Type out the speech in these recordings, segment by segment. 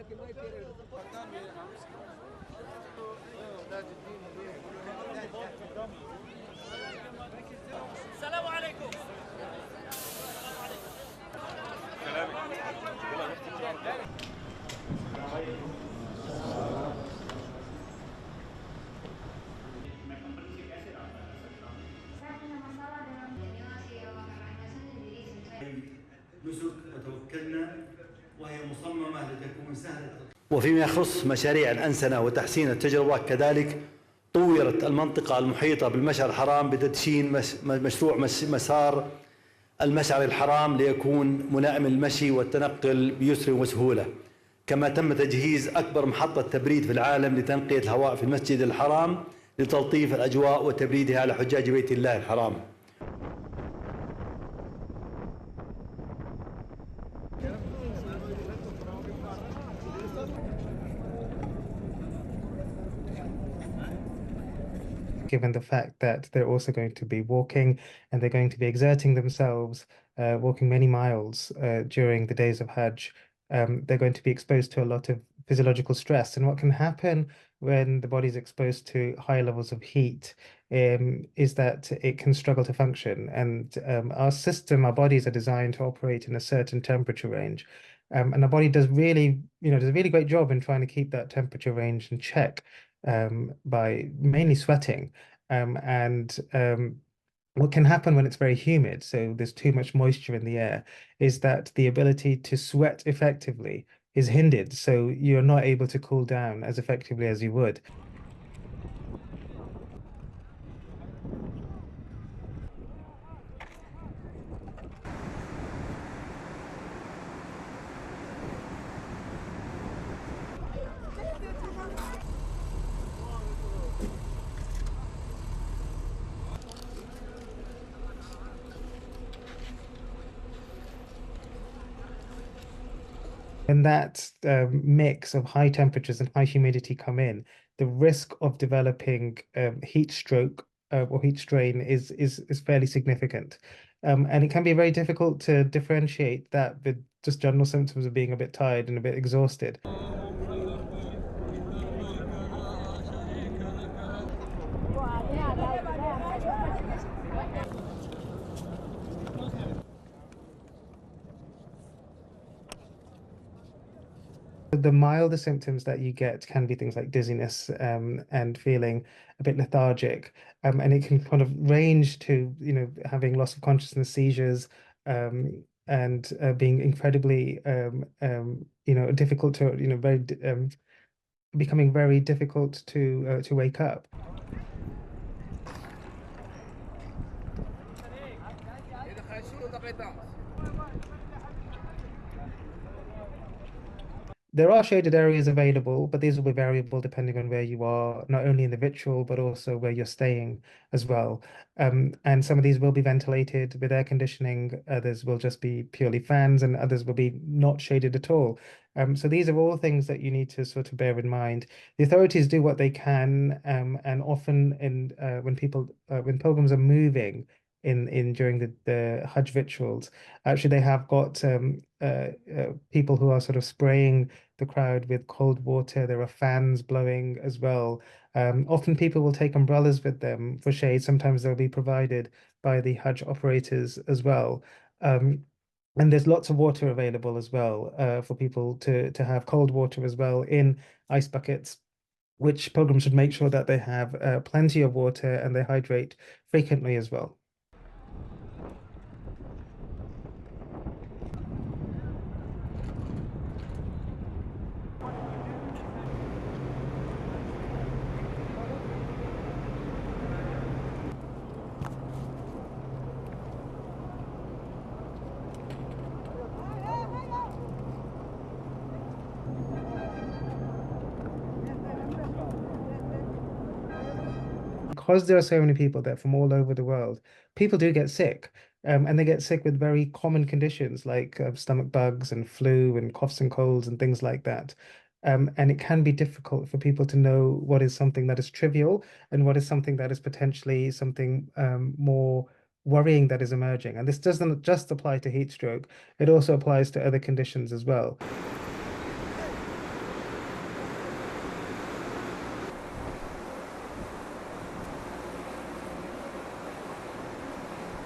السلام عليكم. نسك وتوكلنا وهي مصممة لتكون سهلة. وفيما يخص مشاريع الأنسنة وتحسين التجربة كذلك طورت المنطقة المحيطة بالمشعر الحرام بتدشين مشروع مسار المشعر الحرام ليكون ملائم للمشي والتنقل بيسر وسهولة، كما تم تجهيز أكبر محطة تبريد في العالم لتنقية الهواء في المسجد الحرام لتلطيف الأجواء وتبريدها على حجاج بيت الله الحرام. Given the fact that they're also going to be walking and they're going to be exerting themselves, walking many miles during the days of Hajj, they're going to be exposed to a lot of physiological stress. And what can happen when the body is exposed to high levels of heat is that it can struggle to function. And our bodies are designed to operate in a certain temperature range. And our body does really does a really great job in trying to keep that temperature range in check by mainly sweating. What can happen when it's very humid, so there's too much moisture in the air, is that the ability to sweat effectively is hindered. So you're not able to cool down as effectively as you would. When that mix of high temperatures and high humidity come in, the risk of developing heat stroke or heat strain is fairly significant. And it can be very difficult to differentiate that with just general symptoms of being a bit tired and a bit exhausted. The milder symptoms that you get can be things like dizziness and feeling a bit lethargic, and it can kind of range to having loss of consciousness, seizures, and being incredibly difficult to very becoming very difficult to wake up. There are shaded areas available, but these will be variable depending on where you are, not only in the ritual, but also where you're staying as well. And some of these will be ventilated with air conditioning, others will just be purely fans, and others will be not shaded at all. So these are all things that you need to sort of bear in mind. The authorities do what they can, and often when pilgrims are moving during the Hajj rituals, actually they have got people who are sort of spraying the crowd with cold water. There are fans blowing as well. Often people will take umbrellas with them for shade. Sometimes they'll be provided by the Hajj operators as well. And there's lots of water available as well for people to have cold water as well in ice buckets, which pilgrims should make sure that they have plenty of water and they hydrate frequently as well. Because there are so many people there from all over the world, people do get sick, and they get sick with very common conditions like stomach bugs and flu and coughs and colds and things like that. And it can be difficult for people to know what is something that is trivial and what is something that is potentially something more worrying that is emerging. And this doesn't just apply to heat stroke, it also applies to other conditions as well.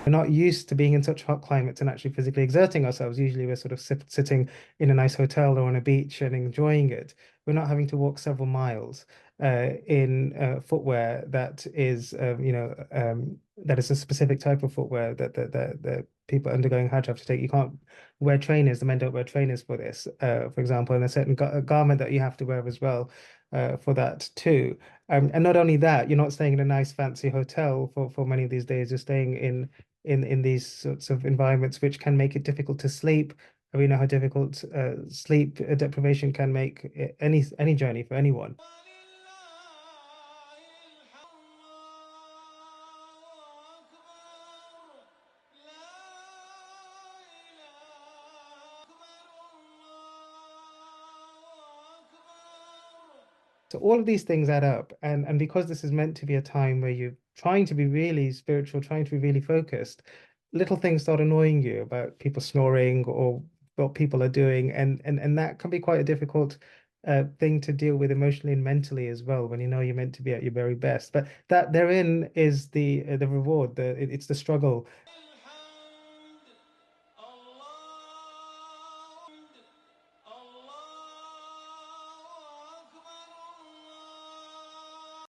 We're not used to being in such hot climates and actually physically exerting ourselves. Usually we're sort of sitting in a nice hotel or on a beach and enjoying it. We're not having to walk several miles in footwear that is, that is a specific type of footwear that people undergoing Hajj have to take. You can't wear trainers. The men don't wear trainers for this, for example, and a certain garment that you have to wear as well for that too. And not only that, you're not staying in a nice fancy hotel for many of these days. You're staying in these sorts of environments which can make it difficult to sleep. We know how difficult sleep deprivation can make any journey for anyone. So all of these things add up, and because this is meant to be a time where you're trying to be really spiritual, trying to be really focused, little things start annoying you about people snoring or what people are doing, and that can be quite a difficult thing to deal with emotionally and mentally as well when you know you're meant to be at your very best. But that therein is the reward, it's the struggle